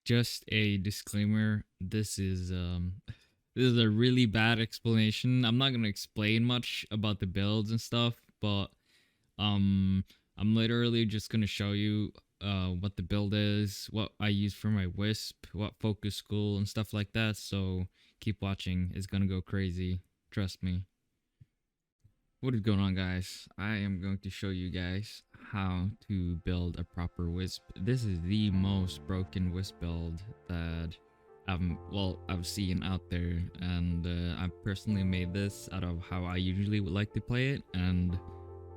just a disclaimer. This is a really bad explanation. I'm not gonna explain much about the builds and stuff, but um I'm literally just gonna show you what the build is, what I use for my Wisp, what focus school and stuff like that. So keep watching. It's gonna go crazy. Trust me. What is going on, guys? I am going to show you guys how to build a proper Wisp. This is the most broken Wisp build that I've seen out there, and I've personally made this out of how I usually would like to play it. And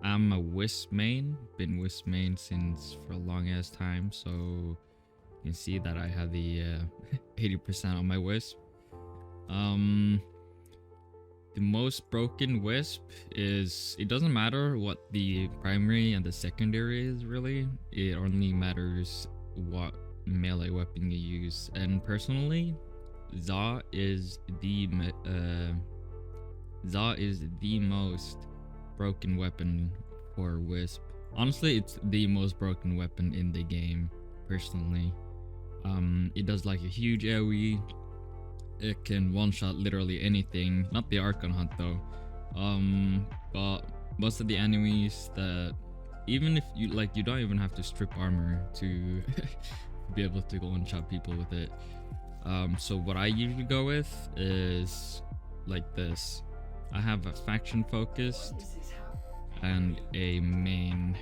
I'm a Wisp main, been Wisp main since for a long ass time, so you can see that I have the 80% on my Wisp. The most broken Wisp is, it doesn't matter what the primary and the secondary is really, it only matters what melee weapon you use. And personally, Za is the most broken weapon for Wisp. Honestly, it's the most broken weapon in the game, personally. It does like a huge AoE. It can one-shot literally anything, not the Archon Hunt though. But most of the enemies that, even if you like, you don't even have to strip armor to be able to go one-shot people with it. So what I usually go with is like this. I have a faction focused and a main.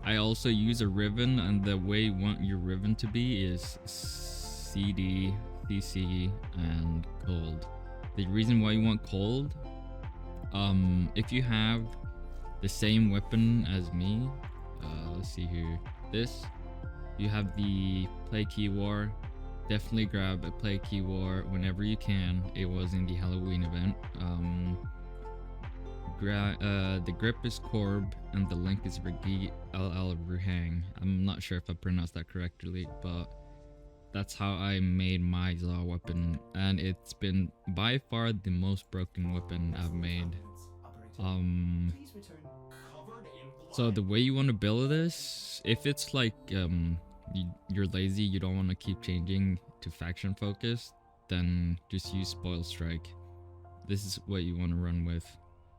I also use a Riven, and the way you want your Riven to be is CD, CC, and cold. The reason why you want cold, if you have the same weapon as me, let's see here, this, you have the Play Key War, definitely grab a Play Key War whenever you can. It was in the Halloween event. The grip is Corb and the link is Regi LL Ruhang. I'm not sure if I pronounced that correctly, but that's how I made my Zaw weapon, and it's been by far the most broken weapon I've made. So the way you want to build this, if it's like you're lazy, you don't want to keep changing to faction focus, then just use Spoil Strike. This is what you want to run with.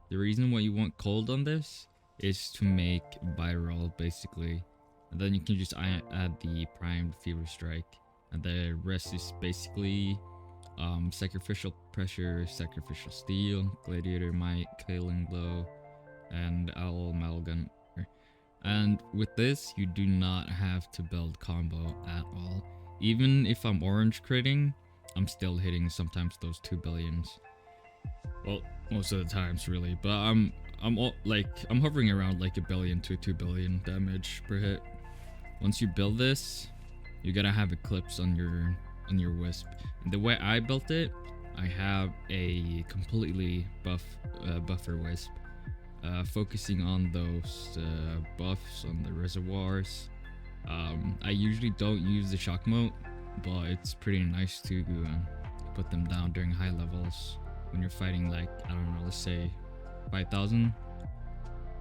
The reason why you want cold on this is to make viral, basically, and then you can just add the primed Fever Strike, and the rest is basically sacrificial pressure, sacrificial steel, gladiator might, killing blow, and owl amalgam. And with this, you do not have to build combo at all. Even if I'm orange critting, I'm still hitting sometimes those 2 billions. Well, most of the times really, but I'm hovering around like 1 billion to 2 billion damage per hit. Once you build this, you gotta have Eclipse on your Wisp. And the way I built it, I have a completely buffer Wisp, focusing on those buffs on the reservoirs. I usually don't use the shock moat, but it's pretty nice to put them down during high levels when you're fighting, like, I don't know, let's say 5,000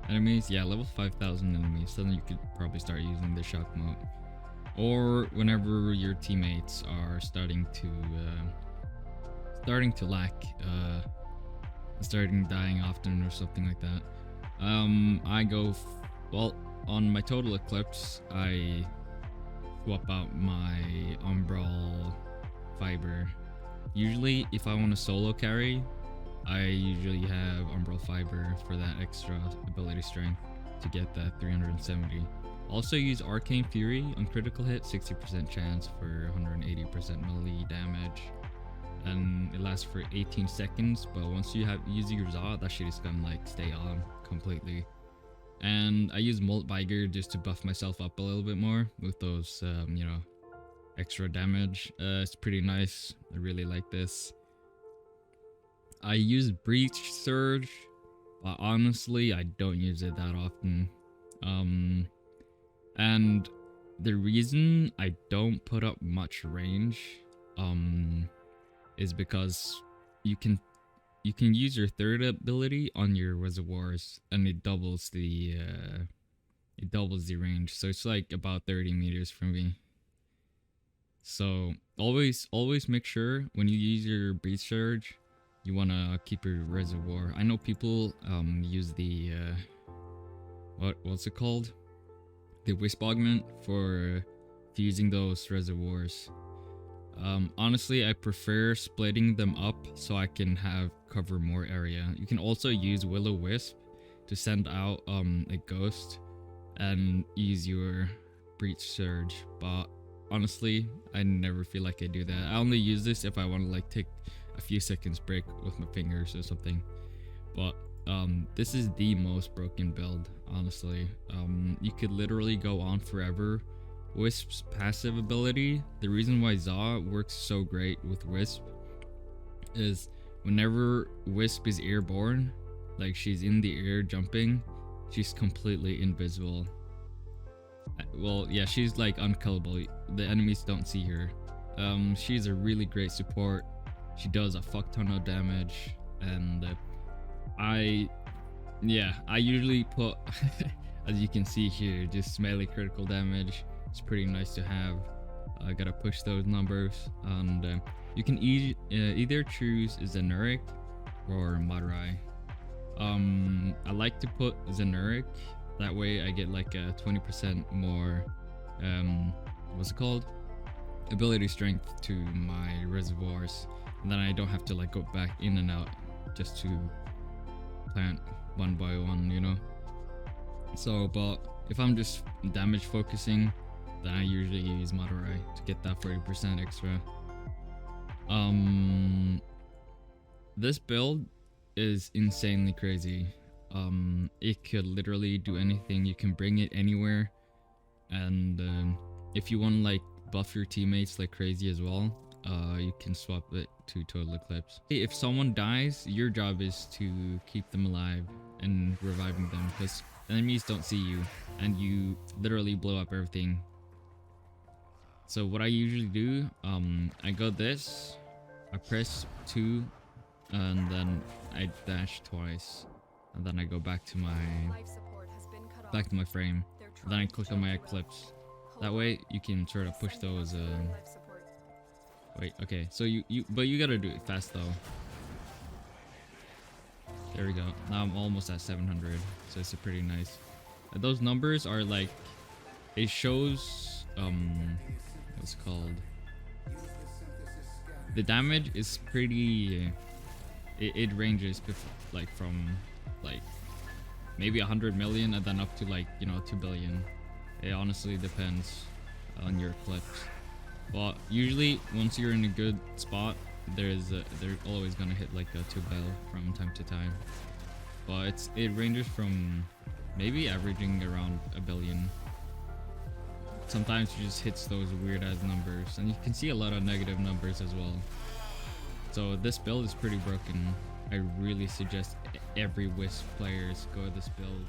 enemies. Yeah, level 5,000 enemies. Then you could probably start using the shock moat. Or whenever your teammates are starting to lack, starting dying often or something like that. I go well on my total Eclipse. I swap out my Umbral Fiber. Usually, if I want to solo carry, I usually have Umbral Fiber for that extra ability strength to get that 370. Also use Arcane Fury on critical hit, 60% chance for 180% melee damage, and it lasts for 18 seconds. But once you have used your Zaw, that shit is gonna like stay on completely. And I use Molt Viger just to buff myself up a little bit more with those you know, extra damage. It's pretty nice. I really like this. I use Breach Surge, but honestly I don't use it that often. And the reason I don't put up much range is because you can use your third ability on your reservoirs, and it doubles the range, so it's like about 30 meters from me. So always make sure when you use your breach surge, you wanna keep your reservoir. I know people use the what's it called? The Wisp augment for fusing those reservoirs. Honestly, I prefer splitting them up so I can cover more area. You can also use Will-O-Wisp to send out a ghost and use your breach surge, but honestly, I never feel like I do that. I only use this if I want to like take a few seconds break with my fingers or something. But this is the most broken build, honestly. You could literally go on forever. Wisp's passive ability, the reason why Za works so great with Wisp is whenever Wisp is airborne, like she's in the air jumping, she's completely invisible. Well, yeah, she's like unkillable. The enemies don't see her. She's a really great support. She does a fuck ton of damage, and I usually put as you can see here, just melee critical damage. It's pretty nice to have. I gotta push those numbers, and you can either choose Zenuric or Madurai. I like to put Zenuric, that way I get like a 20% more what's it called, ability strength to my reservoirs, and then I don't have to like go back in and out just to plant one by one, you know. So, but if I'm just damage focusing, then I usually use Madurai to get that 40% extra. This build is insanely crazy. It could literally do anything. You can bring it anywhere, and if you want to like buff your teammates like crazy as well, you can swap it to Total Eclipse. If someone dies, your job is to keep them alive and reviving them, because enemies don't see you and you literally blow up everything. So what I usually do, I go this, I press 2, and then I dash twice, and then I go back to my frame, and then I click on my Eclipse. That way you can sort of push those wait, okay, so but you gotta do it fast though. There we go. Now I'm almost at 700, so it's a pretty nice. Those numbers are like, it shows what's it called, the damage is pretty it ranges like from like maybe 100 million and then up to like, you know, 2 billion. It honestly depends on your Eclipse, but usually once you're in a good spot, they're always gonna hit like a 2 bill from time to time, but it ranges from maybe averaging around 1 billion. Sometimes it just hits those weird ass numbers, and you can see a lot of negative numbers as well. So this build is pretty broken. I really suggest every Wisp players go with this build.